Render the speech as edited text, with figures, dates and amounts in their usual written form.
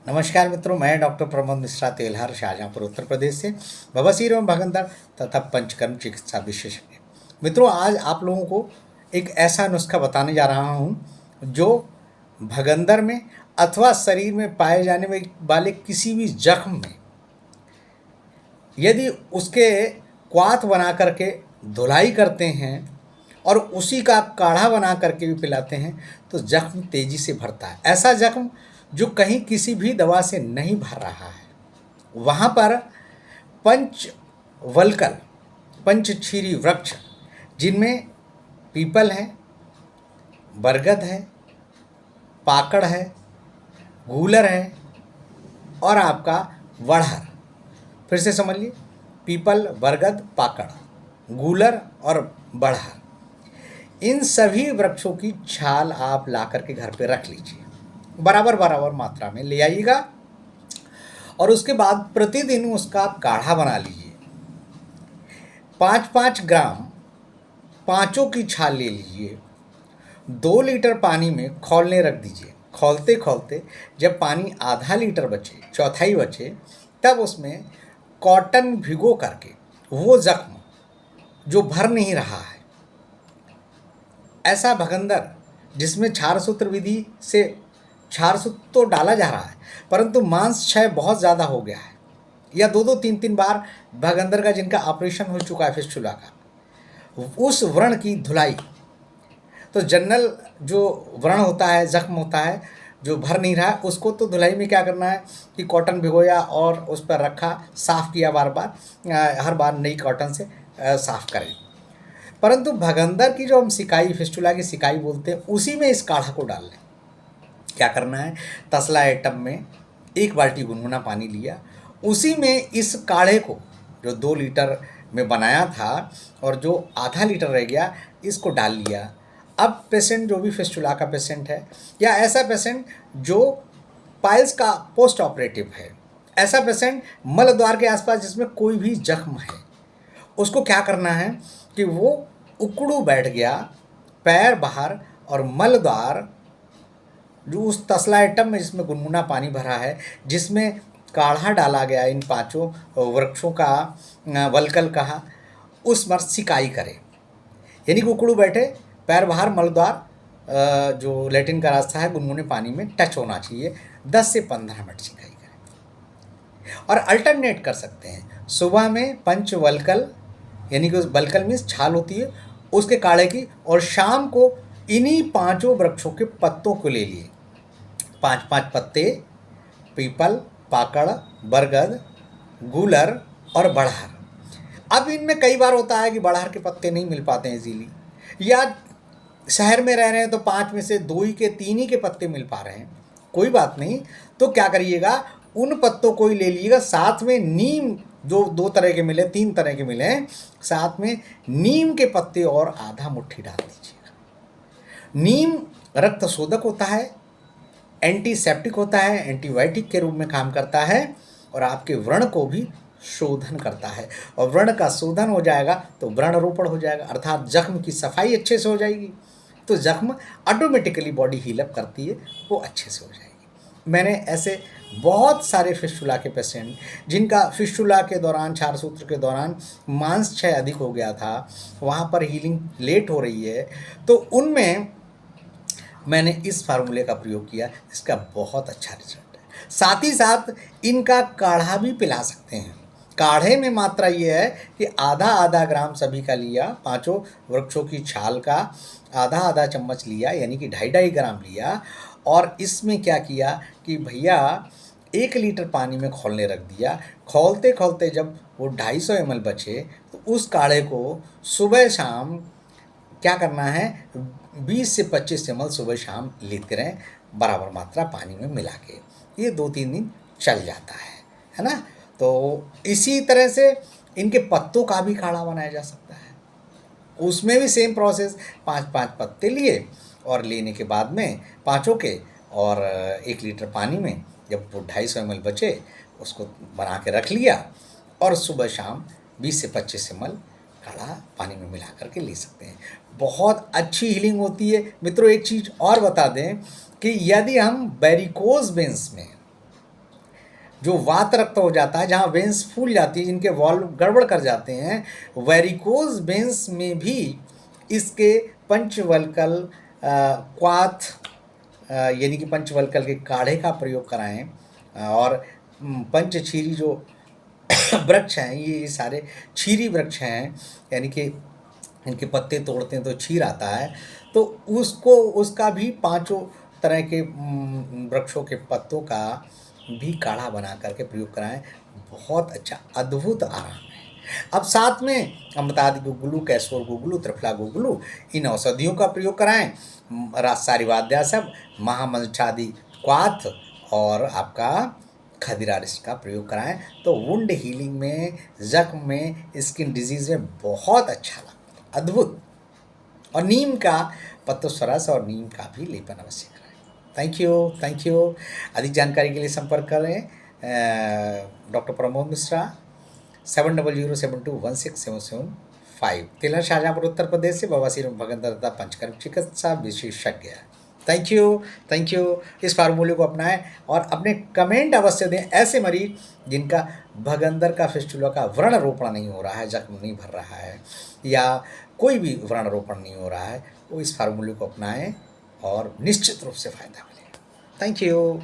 नमस्कार मित्रों, मैं डॉक्टर प्रमोद मिश्रा तेल्हार शाहजहाँपुर उत्तर प्रदेश से बवासीर एवं भगंदर तथा पंचकर्म चिकित्सा विशेषज्ञ। मित्रों, आज आप लोगों को एक ऐसा नुस्खा बताने जा रहा हूँ जो भगंदर में अथवा शरीर में पाए जाने वाले किसी भी जख्म में यदि उसके क्वाथ बना करके धुलाई करते हैं और उसी का काढ़ा बना करके भी पिलाते हैं तो जख्म तेजी से भरता है। ऐसा जख्म जो कहीं किसी भी दवा से नहीं भर रहा है, वहाँ पर पंचवल्कल पंचक्षीरी वृक्ष, जिनमें पीपल है, बरगद है, पाकड़ है, गूलर है और आपका वड़हर। फिर से समझिए, पीपल, बरगद, पाकड़, गूलर और बड़हर, इन सभी वृक्षों की छाल आप ला करके घर पे रख लीजिए। बराबर बराबर मात्रा में ले आइएगा और उसके बाद प्रतिदिन उसका काढ़ा बना लीजिए। 5-5 ग्राम पाँचों की छाल ले लीजिए, 2 लीटर पानी में खौलने रख दीजिए। खौलते खौलते जब पानी आधा लीटर बचे, चौथाई बचे, तब उसमें कॉटन भिगो करके वो जख्म जो भर नहीं रहा है, ऐसा भगंदर जिसमें क्षारसूत्र विधि से क्षारसूत्र तो डाला जा रहा है परंतु मांस क्षय बहुत ज़्यादा हो गया है, या 2-2 3-3 बार भगंदर का जिनका ऑपरेशन हो चुका है फिस्टुला का, उस व्रण की धुलाई। तो जनरल जो व्रण होता है, जख्म होता है जो भर नहीं रहा है, उसको तो धुलाई में क्या करना है कि कॉटन भिगोया और उस पर रखा, साफ़ किया, बार बार हर बार नई कॉटन से साफ़ करें। परंतु भगंदर की जो हम सिकाई, फिस्टुला की सिकाई बोलते हैं, उसी में इस काढ़ा को डाल लें। क्या करना है, तसला आइटम में 1 बाल्टी गुनगुना पानी लिया, उसी में इस काढ़े को जो 2 लीटर में बनाया था और जो आधा लीटर रह गया, इसको डाल लिया। अब पेशेंट, जो भी फिस्टुला का पेशेंट है या ऐसा पेशेंट जो पाइल्स का पोस्ट ऑपरेटिव है, ऐसा पेशेंट मल द्वार के आसपास जिसमें कोई भी जख्म है, उसको क्या करना है कि वो उकड़ू बैठ गया, पैर बाहर और मल द्वार जो उस तसला आइटम में जिसमें गुनगुना पानी भरा है, जिसमें काढ़ा डाला गया इन 5 वृक्षों का, वल्कल कहा, उस पर सिकाई करें। यानी कि उकड़ू बैठे, पैर बाहर, मलद्वार जो लैट्रिन का रास्ता है गुनगुने पानी में टच होना चाहिए। 10 से 15 मिनट सिकाई करें और अल्टरनेट कर सकते हैं। सुबह में पंचवल्कल, यानी कि उस वल्कल में छाल होती है उसके काढ़े की, और शाम को इन्हीं 5 वृक्षों के पत्तों को ले लिए। 5-5 पत्ते, पीपल, पाकड़, बरगद, गूलर और बड़हर। अब इनमें कई बार होता है कि बड़हर के पत्ते नहीं मिल पाते हैं इजीली, या शहर में रह रहे हैं तो 5 में से 2 ही के 3 ही के पत्ते मिल पा रहे हैं। कोई बात नहीं, तो क्या करिएगा, उन पत्तों को ही ले लीजिएगा। साथ में नीम, जो 2 तरह के मिले, 3 तरह के मिले, साथ में नीम के पत्ते और आधा मुट्ठी डाल दीजिएगा। नीम रक्त शोधक होता है, एंटीसेप्टिक होता है, एंटीबायोटिक के रूप में काम करता है और आपके व्रण को भी शोधन करता है। और व्रण का शोधन हो जाएगा तो व्रण रोपण हो जाएगा, अर्थात जख्म की सफाई अच्छे से हो जाएगी, तो जख्म ऑटोमेटिकली बॉडी हीलअप करती है, वो अच्छे से हो जाएगी। मैंने ऐसे बहुत सारे फिस्टुला के पेशेंट, जिनका फिस्टुला के दौरान, क्षारसूत्र के दौरान मांस क्षय अधिक हो गया था, वहाँ पर हीलिंग लेट हो रही है, तो उनमें मैंने इस फार्मूले का प्रयोग किया, इसका बहुत अच्छा रिजल्ट है। साथ ही साथ इनका काढ़ा भी पिला सकते हैं। काढ़े में मात्रा ये है कि आधा ग्राम सभी का लिया, 5 वृक्षों की छाल का आधा चम्मच लिया, यानी कि 2.5 ग्राम लिया, और इसमें क्या किया कि भैया 1 लीटर पानी में खौलने रख दिया। खौलते खौलते जब वो 250 ml बचे तो उस काढ़े को सुबह शाम क्या करना है, 20 से 25 ml सुबह शाम लेते रहें, बराबर मात्रा पानी में मिला के। ये 2-3 दिन चल जाता है ना। तो इसी तरह से इनके पत्तों का भी काढ़ा बनाया जा सकता है। उसमें भी सेम प्रोसेस, 5-5 पत्ते लिए और लेने के बाद में 5 के, और 1 लीटर पानी में जब वो 250 ml बचे उसको बना के रख लिया, और सुबह शाम 20 से 25 ml काढ़ा पानी में मिला करके ले सकते हैं। बहुत अच्छी हीलिंग होती है। मित्रों, एक चीज़ और बता दें कि यदि हम वेरिकोज वेंस में जो वात रक्त हो जाता है, जहाँ वेंस फूल जाती है, जिनके वॉल्व गड़बड़ कर जाते हैं, वेरिकोज वेंस में भी इसके पंचवल्कल क्वाथ यानी कि पंचवल्कल के काढ़े का प्रयोग कराएं। और पंचछीरी जो वृक्ष हैं, ये सारे छीरी वृक्ष हैं, यानी कि इनके पत्ते तोड़ते हैं तो छीर आता है, तो उसको उसका भी पांचों तरह के वृक्षों के पत्तों का भी काढ़ा बना करके प्रयोग कराएं। बहुत अच्छा अद्भुत आराम है। अब साथ में हम बता दें गुग्गुलू, कैसोर गुग्गुलू, त्रिफला गुग्गुलू, इन औषधियों का प्रयोग कराएं। सारी वाद्या सब महामंत्रादि क्वाथ और आपका खदिरा रिस्ट का प्रयोग कराएं, तो वुंड हीलिंग में, जख्म में, स्किन डिजीज में बहुत अच्छा लगता है, अद्भुत। और नीम का पत्तस्वरस और नीम का भी लेपन अवश्य कराएं। Thank you. अधिक जानकारी के लिए संपर्क करें डॉक्टर प्रमोद मिश्रा 7007216775, तिलहर शाहजहाँपुर उत्तर प्रदेश से बवासीर भगंदर दत्ता पंचकर्म चिकित्सा विशेषज्ञ। Thank you. इस फार्मूले को अपनाएं और अपने कमेंट अवश्य दें। ऐसे मरीज जिनका भगंदर का फिस्टुला का व्रण रोपण नहीं हो रहा है, जख्म नहीं भर रहा है, या कोई भी व्रण रोपण नहीं हो रहा है, वो इस फार्मूले को अपनाएं और निश्चित रूप से फायदा मिलेगा। Thank you.